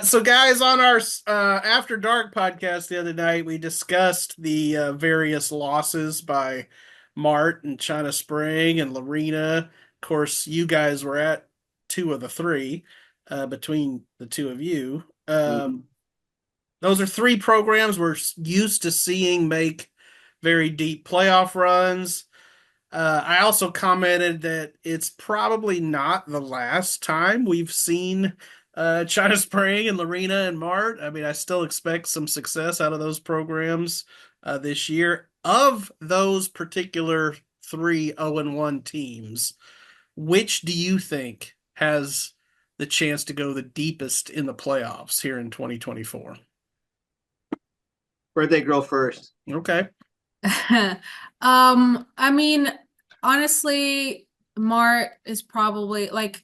So, guys, on our After Dark podcast the other night, we discussed the various losses by Mart and China Spring and Lorena. Of course, you guys were at two of the three between the two of you. Mhm. Those are three programs we're used to seeing make very deep playoff runs. I also commented that it's probably not the last time we've seen China Spring and Lorena and Mart. I mean, I still expect some success out of those programs this year. Of those particular three 0-1 teams, which do you think has the chance to go the deepest in the playoffs here in 2024? Birthday girl first. Okay. I mean, honestly, Mart is probably like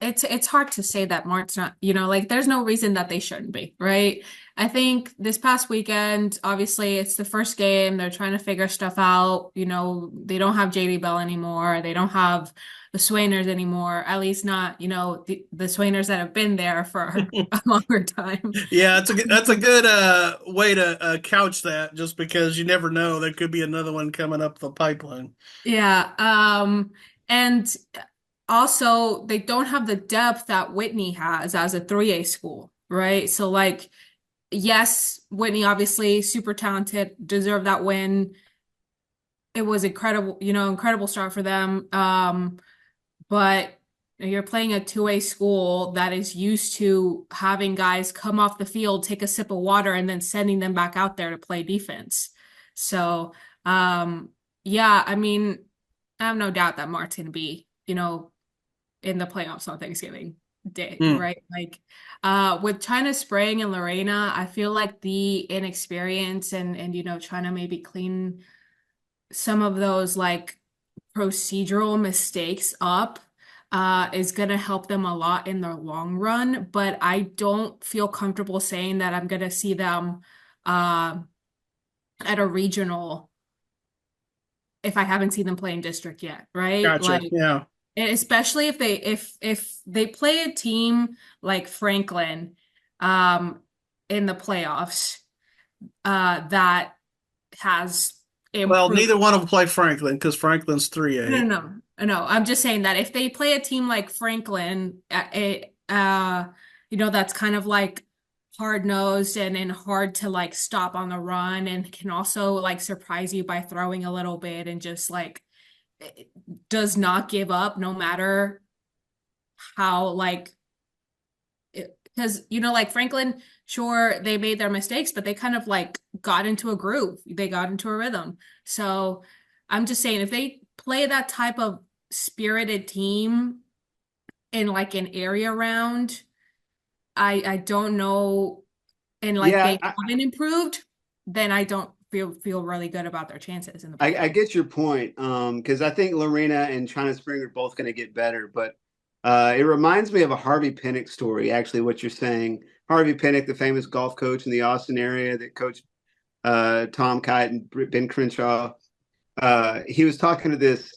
it's hard to say that Mart's not, like there's no reason that they shouldn't be, right? I think this past weekend, obviously it's the first game. They're trying to figure stuff out. They don't have JD Bell anymore. They don't have the Swainers anymore. At least not, the Swainers that have been there for a longer time. Yeah, that's a good way to couch that. Just because you never know, there could be another one coming up the pipeline. Yeah. And also they don't have the depth that Whitney has as a 3A school, right? So like, yes, Whitney obviously super talented, deserved that win. It was incredible, incredible start for them. But you're playing a 2A school that is used to having guys come off the field, take a sip of water, and then sending them back out there to play defense. So, yeah, I mean, I have no doubt that Mart's gonna be, in the playoffs on Thanksgiving Day, Hmm. right? Like, with China Spring and Lorena, I feel like the inexperience and trying to maybe clean some of those like procedural mistakes up is going to help them a lot in the long run. But I don't feel comfortable saying that I'm going to see them uh, at a regional if I haven't seen them play in district yet, right? Gotcha. Like, Yeah. and especially if they play a team like Franklin um, in the playoffs that has Well, improved. neither one of them play Franklin because Franklin's three No, A. no, no, no. I'm just saying that if they play a team like Franklin, that's kind of like hard-nosed and hard to like stop on the run and can also like surprise you by throwing a little bit and just like does not give up no matter how like because like Franklin, sure they made their mistakes, but they kind of like got into a groove. They got into a rhythm. So I'm just saying if they play that type of spirited team in like an area round, I don't know, and like Yeah, they haven't improved, then I don't feel really good about their chances in the I playoffs. get your point. Because I think Lorena and China Spring are both going to get better, but it reminds me of a Harvey Pinnock story. Actually, what you're saying, Harvey Pinnock, the famous golf coach in the Austin area that coached Tom Kite and Ben Crenshaw. He was talking to this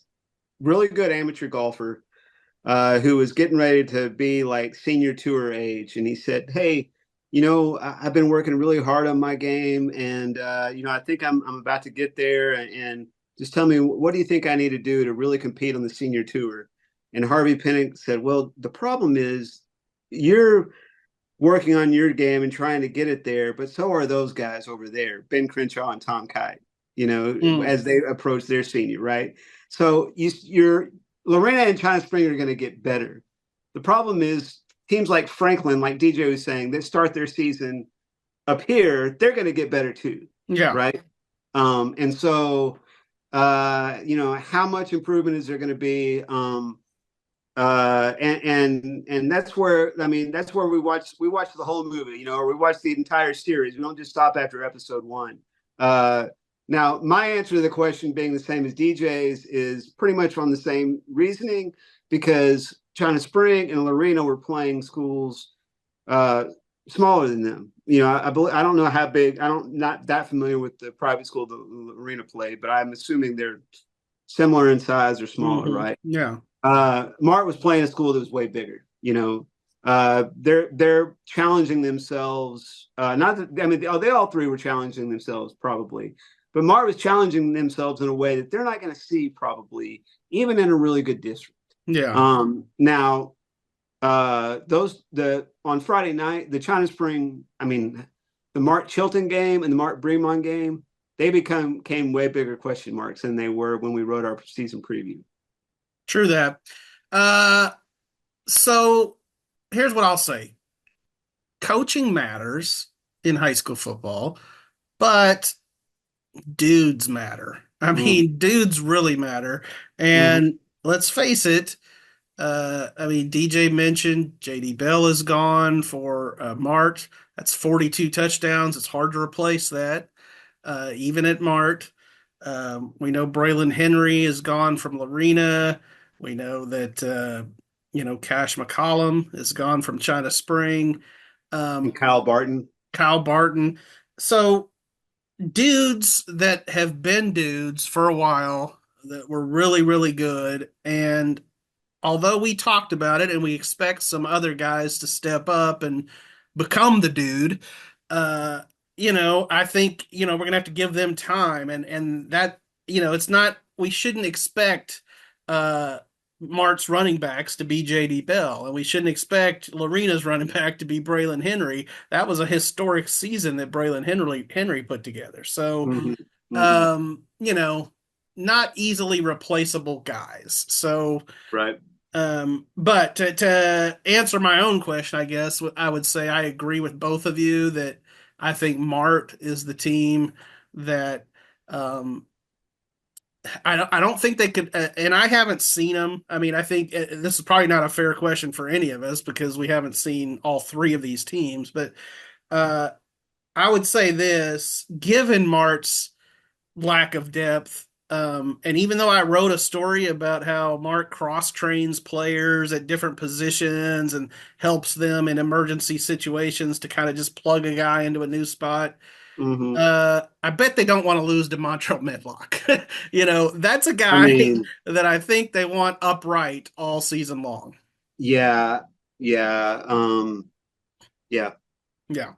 really good amateur golfer who was getting ready to be like senior tour age. And he said, "Hey, I've been working really hard on my game, and I think I'm about to get there. And just tell me, what do you think I need to do to really compete on the senior tour?" And Harvey Pinnock said, "Well, the problem is you're working on your game and trying to get it there, but so are those guys over there, Ben Crenshaw and Tom Kite, Hmm. as they approach their senior, right? So you're Lorena and China Spring are going to get better. The problem is teams like Franklin, like DJ was saying, that start their season up here, they're going to get better too, Yeah. right? And so, how much improvement is there going to be? And that's where that's where we watch the whole movie, or we watch the entire series. We don't just stop after episode one. Uh, Now, my answer to the question being the same as DJ's is pretty much on the same reasoning because China Spring and Lorena were playing schools uh, smaller than them. I don't know how big. I don't not that familiar with the private school that Lorena played, but I'm assuming they're similar in size or smaller, Hmm. right? Yeah. Mart was playing a school that was way bigger, They're challenging themselves. Not that, I mean, they all three were challenging themselves probably, but Mart was challenging themselves in a way that they're not going to see probably even in a really good district. Yeah. Now, those the on Friday night, the China Spring, I mean, the Mart Chilton game and the Mart Bremont game, they came way bigger question marks than they were when we wrote our season preview. True that. Uh, so here's what I'll say. Coaching matters in high school football, but dudes matter. I Mm. mean, dudes really matter. Mm-hmm. And let's face it, I mean, DJ mentioned JD Bell is gone for Mart. That's 42 touchdowns. It's hard to replace that, even at Mart. We know Braylon Henry is gone from Lorena. We know that, Cash McCollum is gone from China Spring. And Um, Kyle Barton. Kyle Barton. So dudes that have been dudes for a while that were really, really good. And although we talked about it and we expect some other guys to step up and become the dude, uh, I think, we're gonna have to give them time and that, it's not we shouldn't expect uh Mart's running backs to be JD Bell, and we shouldn't expect Lorena's running back to be Braylon Henry. That was a historic season that Braylon Henry put together. So, Mm-hmm. Mm-hmm. um, you know, not easily replaceable guys. So, Right. but to answer my own question, I guess I would say I agree with both of you that I think Mart is the team that um, I don't think they could, and I haven't seen them. I mean, I think this is probably not a fair question for any of us because we haven't seen all three of these teams. But uh, I would say this: given Mart's lack of depth. And even though I wrote a story about how Mark cross trains players at different positions and helps them in emergency situations to kind of just plug a guy into a new spot, Mm-hmm. I bet they don't want to lose to Montrell Medlock. That's a I guy mean, that I think they want upright all season long. yeah, yeah, yeah. Yeah.